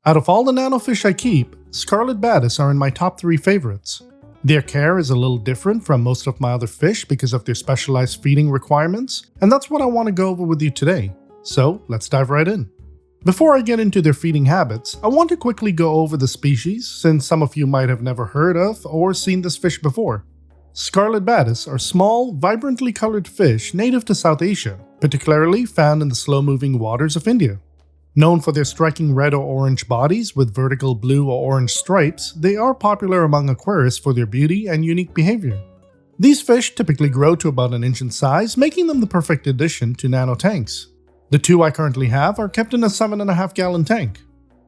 Out of all the nanofish I keep, Scarlet Badis are in my top 3 favorites. Their care is a little different from most of my other fish because of their specialized feeding requirements, and that's what I want to go over with you today. So let's dive right in. Before I get into their feeding habits, I want to quickly go over the species since some of you might have never heard of or seen this fish before. Scarlet Badis are small, vibrantly colored fish native to South Asia, particularly found in the slow-moving waters of India. Known for their striking red or orange bodies with vertical blue or orange stripes, they are popular among aquarists for their beauty and unique behavior. These fish typically grow to about an inch in size, making them the perfect addition to nano tanks. The 2 I currently have are kept in a 7.5-gallon tank.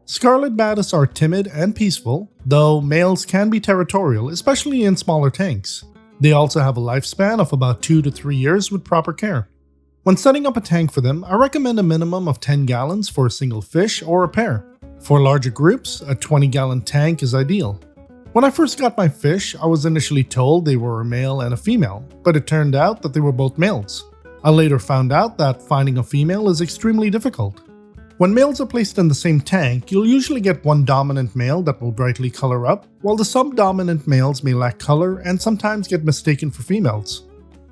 Scarlet Badis are timid and peaceful, though males can be territorial, especially in smaller tanks. They also have a lifespan of about 2 to 3 years with proper care. When setting up a tank for them, I recommend a minimum of 10 gallons for a single fish or a pair. For larger groups, a 20-gallon tank is ideal. When I first got my fish, I was initially told they were a male and a female, but it turned out that they were both males. I later found out that finding a female is extremely difficult. When males are placed in the same tank, you'll usually get one dominant male that will brightly color up, while the subdominant males may lack color and sometimes get mistaken for females.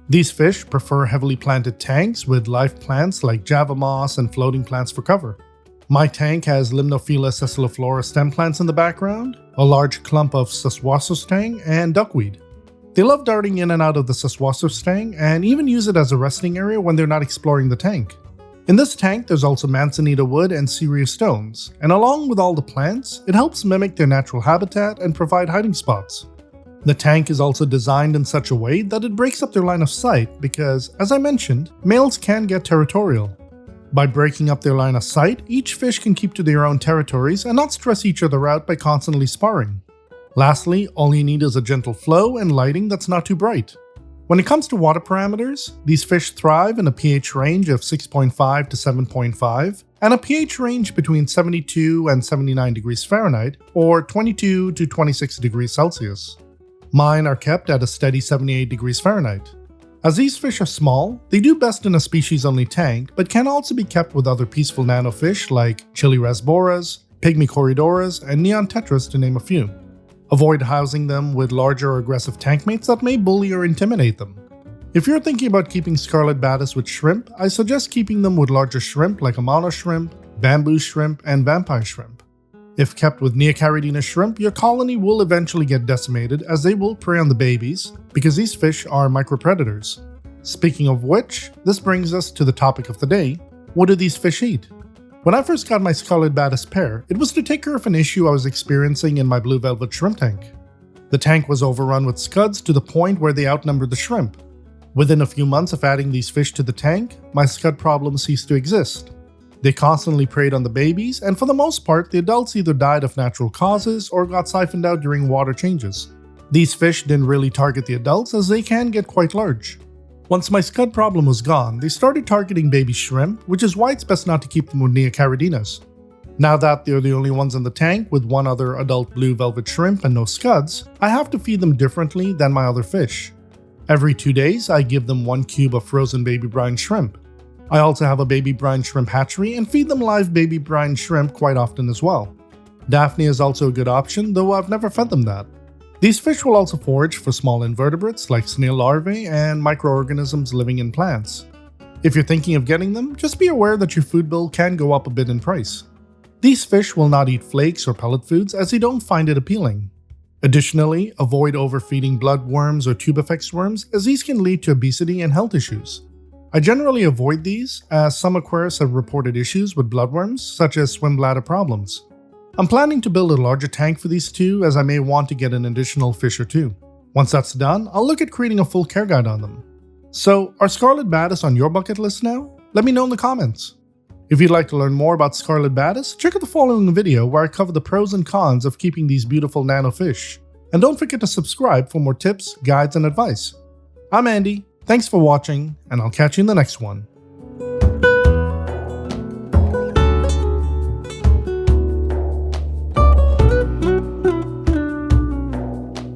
These fish prefer heavily planted tanks with live plants like java moss and floating plants for cover. My tank has Limnophila sessiliflora stem plants in the background, a large clump of Seswasserstang, and duckweed. They love darting in and out of the Seswasserstang and even use it as a resting area when they're not exploring the tank. In this tank, there's also manzanita wood and serious stones, and along with all the plants, it helps mimic their natural habitat and provide hiding spots. The tank is also designed in such a way that it breaks up their line of sight because, as I mentioned, males can get territorial. By breaking up their line of sight, each fish can keep to their own territories and not stress each other out by constantly sparring. Lastly, all you need is a gentle flow and lighting that's not too bright. When it comes to water parameters, these fish thrive in a pH range of 6.5 to 7.5 and a pH range between 72 and 79 degrees Fahrenheit or 22 to 26 degrees Celsius. Mine are kept at a steady 78 degrees Fahrenheit. As these fish are small, they do best in a species-only tank, but can also be kept with other peaceful nanofish like Chiliresboras, Pygmy Corridoras, and Neon Tetras to name a few. Avoid housing them with larger or aggressive tank mates that may bully or intimidate them. If you're thinking about keeping Scarlet Badis with shrimp, I suggest keeping them with larger shrimp like Amano shrimp, bamboo shrimp, and vampire shrimp. If kept with Neocaridina shrimp, your colony will eventually get decimated as they will prey on the babies because these fish are micropredators. Speaking of which, this brings us to the topic of the day: what do these fish eat? When I first got my Scarlet Badis pair, it was to take care of an issue I was experiencing in my blue velvet shrimp tank. The tank was overrun with scuds to the point where they outnumbered the shrimp. Within a few months of adding these fish to the tank, my scud problem ceased to exist. They constantly preyed on the babies, and for the most part, the adults either died of natural causes or got siphoned out during water changes. These fish didn't really target the adults as they can get quite large. Once my scud problem was gone, they started targeting baby shrimp, which is why it's best not to keep them with Neocaridinas. Now that they're the only ones in the tank with one other adult blue velvet shrimp and no scuds, I have to feed them differently than my other fish. Every 2 days, I give them 1 cube of frozen baby brine shrimp. I also have a baby brine shrimp hatchery and feed them live baby brine shrimp quite often as well. Daphne is also a good option, though I've never fed them that. These fish will also forage for small invertebrates like snail larvae and microorganisms living in plants. If you're thinking of getting them, just be aware that your food bill can go up a bit in price. These fish will not eat flakes or pellet foods as they don't find it appealing. Additionally, avoid overfeeding bloodworms or tubifex worms as these can lead to obesity and health issues. I generally avoid these as some aquarists have reported issues with bloodworms such as swim bladder problems. I'm planning to build a larger tank for these 2 as I may want to get an additional fish or 2. Once that's done, I'll look at creating a full care guide on them. So, are Scarlet Badis on your bucket list now? Let me know in the comments. If you'd like to learn more about Scarlet Badis, check out the following video where I cover the pros and cons of keeping these beautiful nano fish. And don't forget to subscribe for more tips, guides, and advice. I'm Andy. Thanks for watching, and I'll catch you in the next one.